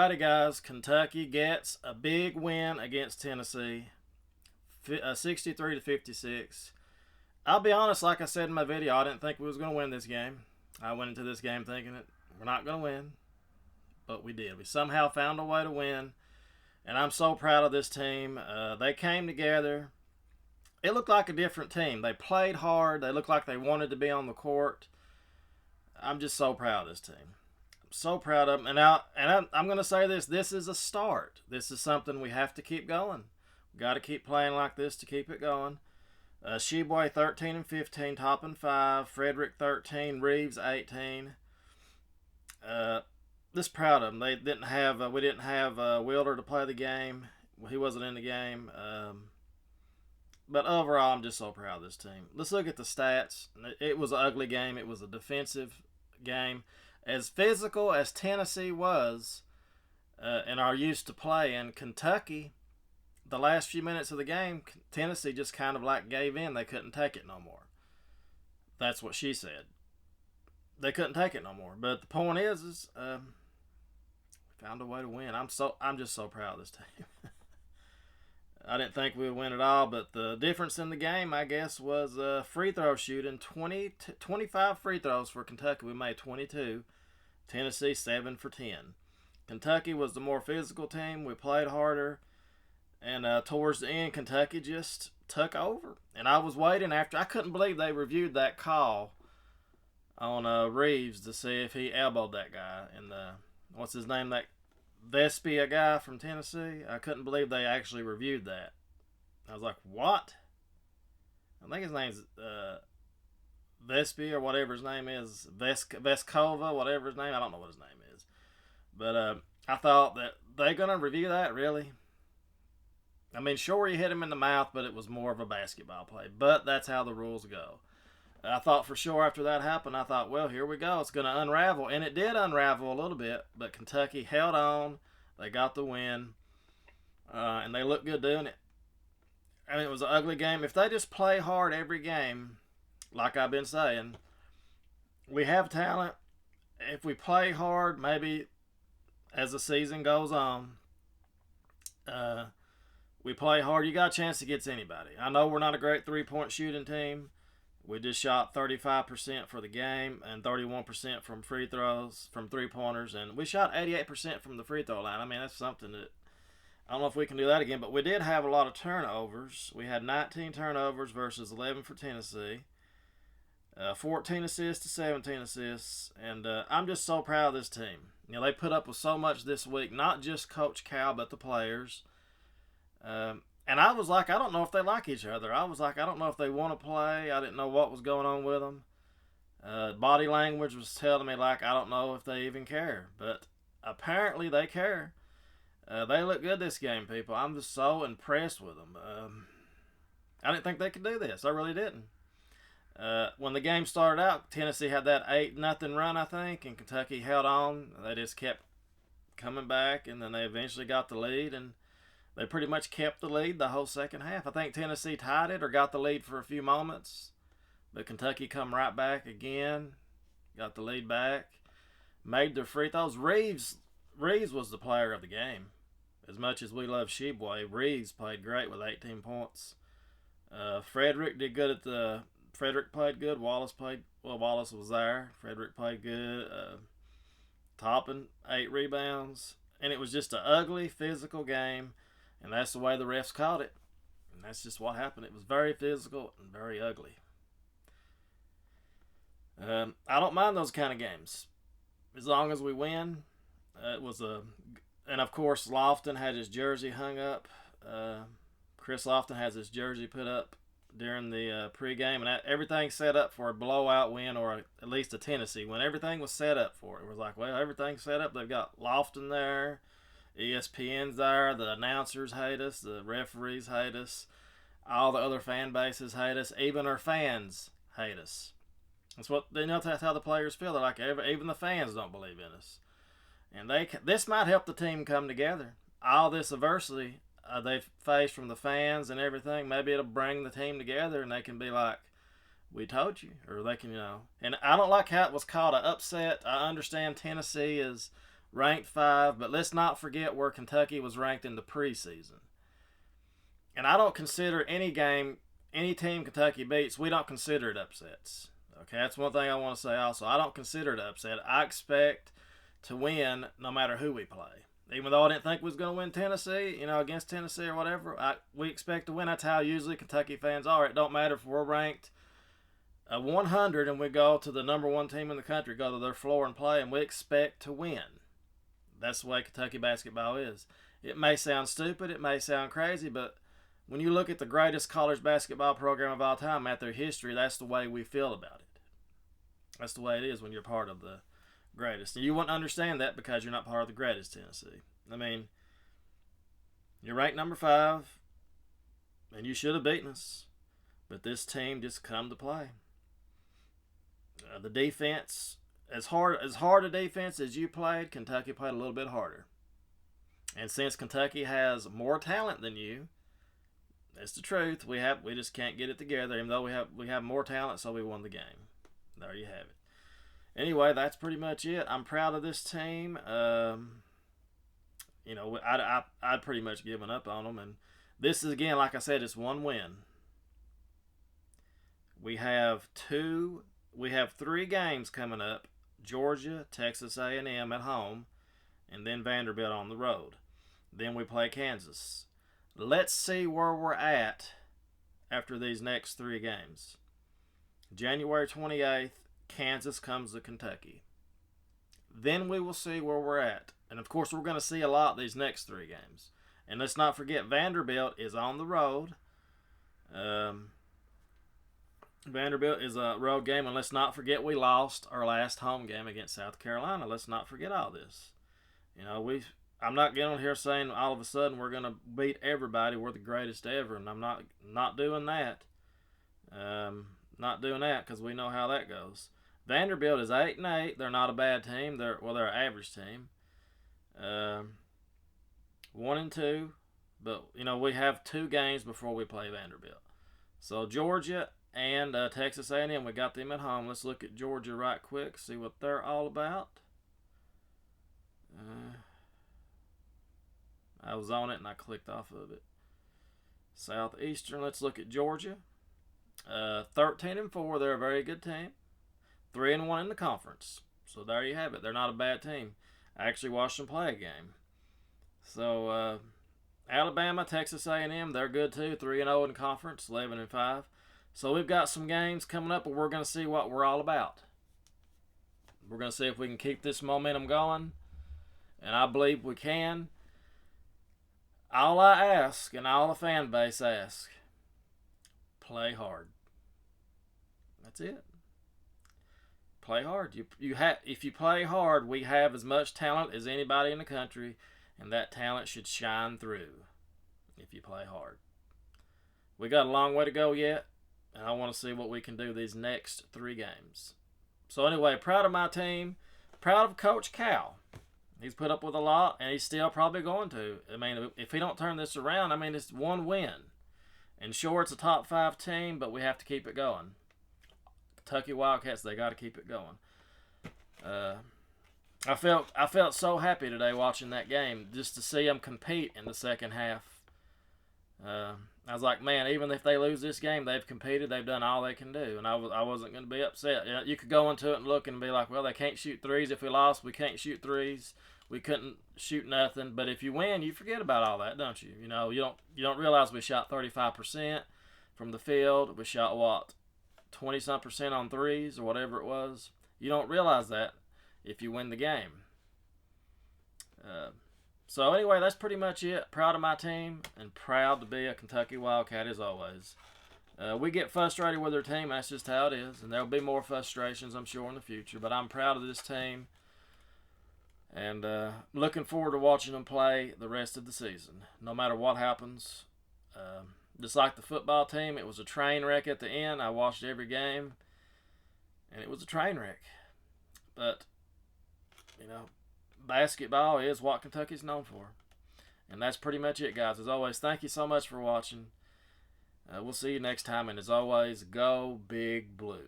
Alrighty, guys. Kentucky gets a big win against Tennessee, 63-56. I'll be honest, like I said in my video, I didn't think we was going to win this game. I went into this game thinking that we're not going to win, but we did. We somehow found a way to win, and I'm so proud of this team. They came together. It looked like a different team. They played hard. They looked like they wanted to be on the court. I'm just so proud of this team. So proud of them. And I'm going to say this. This is a start. This is something we have to keep going. We got to keep playing like this to keep it going. Sheboy 13 and 15, Toppin 5, Frederick 13, Reeves 18. Just proud of them. We didn't have Wilder to play the game. He wasn't in the game. But overall, I'm just so proud of this team. Let's look at the stats. It was an ugly game. It was a defensive game. As physical as Tennessee was and are used to playing, Kentucky, the last few minutes of the game, Tennessee just kind of like gave in. They couldn't take it no more. That's what she said. They couldn't take it no more. But the point is we found a way to win. I'm just so proud of this team. I didn't think we would win at all, but the difference in the game, I guess, was free throw shooting. 25 free throws for Kentucky. We made 22. Tennessee, 7 for 10. Kentucky was the more physical team. We played harder. And towards the end, Kentucky just took over. And I was waiting after. I couldn't believe they reviewed that call on Reeves to see if he elbowed that guy. And what's his name? That Vespia guy from Tennessee. I couldn't believe they actually reviewed that. I was like, what? I think his name's Vespia or whatever his name is. Veskova, whatever his name. I don't know what his name is. But I thought that they're going to review that, really? I mean, sure, he hit him in the mouth, but it was more of a basketball play. But that's how the rules go. I thought for sure after that happened, I thought, well, here we go. It's going to unravel. And it did unravel a little bit, but Kentucky held on. They got the win, and they looked good doing it. I mean, it was an ugly game. If they just play hard every game, like I've been saying, we have talent. If we play hard, maybe as the season goes on, we play hard, you got a chance against anybody. I know we're not a great three-point shooting team. We just shot 35% for the game and 31% from free throws, from three-pointers. And we shot 88% from the free throw line. I mean, that's something that I don't know if we can do that again. But we did have a lot of turnovers. We had 19 turnovers versus 11 for Tennessee. 14 assists to 17 assists. And I'm just so proud of this team. You know, they put up with so much this week. Not just Coach Cal, but the players. And I was like, I don't know if they like each other. I was like, I don't know if they want to play. I didn't know what was going on with them. Body language was telling me, like, I don't know if they even care. But apparently they care. They look good this game, people. I'm just so impressed with them. I didn't think they could do this. I really didn't. When the game started out, Tennessee had that 8-0 run, I think, and Kentucky held on. They just kept coming back, and then they eventually got the lead, and they pretty much kept the lead the whole second half. I think Tennessee tied it or got the lead for a few moments. But Kentucky come right back again. Got the lead back. Made their free throws. Reeves was the player of the game. As much as we love Sheboy, Reeves played great with 18 points. Frederick did good at the... Frederick played good. Wallace was there. Frederick played good. Toppin, 8 rebounds. And it was just an ugly, physical game. And that's the way the refs called it. And that's just what happened. It was very physical and very ugly. I don't mind those kind of games. As long as we win. And of course, Lofton had his jersey hung up. Chris Lofton has his jersey put up during the pregame. And everything's set up for a blowout win, or at least a Tennessee win. Everything was set up for it. It was like, well, everything's set up. They've got Lofton there. ESPN's there. The announcers hate us. The referees hate us. All the other fan bases hate us. Even our fans hate us. That's how the players feel. They're like, even the fans don't believe in us. And this might help the team come together. All this adversity they've faced from the fans and everything, maybe it'll bring the team together, and they can be like, we told you. Or they can, And I don't like how it was called an upset. I understand Tennessee is ranked 5, but let's not forget where Kentucky was ranked in the preseason. And I don't consider any game, any team Kentucky beats, we don't consider it upsets. Okay, that's one thing I want to say also. I don't consider it upset. I expect to win no matter who we play. Even though I didn't think we was going to win Tennessee, against Tennessee or whatever, we expect to win. That's how usually Kentucky fans are. It don't matter if we're ranked 100 and we go to the number 1 team in the country, go to their floor and play, and we expect to win. That's the way Kentucky basketball is. It may sound stupid, it may sound crazy, but when you look at the greatest college basketball program of all time at their history, that's the way we feel about it. That's the way it is when you're part of the greatest. And you wouldn't understand that because you're not part of the greatest Tennessee. I mean, you're ranked number 5, and you should have beaten us. But this team just come to play. The defense, as hard a defense as you played, Kentucky played a little bit harder. And since Kentucky has more talent than you, that's the truth. We just can't get it together. Even though we have more talent, so we won the game. There you have it. Anyway, that's pretty much it. I'm proud of this team. I'd pretty much given up on them, and this is, again, like I said, it's 1 win. We have 3 games coming up: Georgia, Texas A&M at home, and then Vanderbilt on the road. Then we play Kansas. Let's see where we're at after these next 3 games. January 28th, Kansas comes to Kentucky. Then we will see where we're at. And, of course, we're going to see a lot these next 3 games. And let's not forget, Vanderbilt is on the road. Vanderbilt is a road game, and let's not forget we lost our last home game against South Carolina. Let's not forget all this. I'm not getting on here saying all of a sudden we're going to beat everybody. We're the greatest ever, and I'm not doing that. Not doing that because we know how that goes. Vanderbilt is 8-8. They're not a bad team. They're an average team. 1-2, but we have 2 games before we play Vanderbilt. So Georgia and Texas A&M, we got them at home. Let's look at Georgia right quick, see what they're all about. I was on it and I clicked off of it. Southeastern, let's look at Georgia. 13-4, they're a very good team. 3-1 in the conference. So there you have it. They're not a bad team. I actually watched them play a game. So Alabama, Texas A&M, they're good too. 3-0 in conference, 11-5. So we've got some games coming up, and we're going to see what we're all about. We're going to see if we can keep this momentum going, and I believe we can. All I ask, and all the fan base asks, play hard. That's it. Play hard. If you play hard, we have as much talent as anybody in the country, and that talent should shine through if you play hard. We got a long way to go yet, and I want to see what we can do these next 3 games. So anyway, proud of my team. Proud of Coach Cal. He's put up with a lot, and he's still probably going to. I mean, if he don't turn this around, it's 1 win. And sure, it's a top 5 team, but we have to keep it going. Kentucky Wildcats, they got to keep it going. I felt so happy today watching that game, just to see them compete in the second half. I was like, man, even if they lose this game, they've competed, they've done all they can do, and I wasn't going to be upset. You could go into it and look and be like, well, they can't shoot threes. If we lost, we can't shoot threes. We couldn't shoot nothing. But if you win, you forget about all that, don't you? You don't realize we shot 35% from the field. We shot 20-some% on threes or whatever it was. You don't realize that if you win the game. So anyway, that's pretty much it. Proud of my team and proud to be a Kentucky Wildcat as always. We get frustrated with our team. That's just how it is. And there'll be more frustrations, I'm sure, in the future. But I'm proud of this team. And looking forward to watching them play the rest of the season. No matter what happens. Just like the football team, it was a train wreck at the end. I watched every game. And it was a train wreck. But, basketball is what Kentucky's known for. And that's pretty much it, guys. As always, thank you so much for watching. We'll see you next time. And as always, go Big Blue.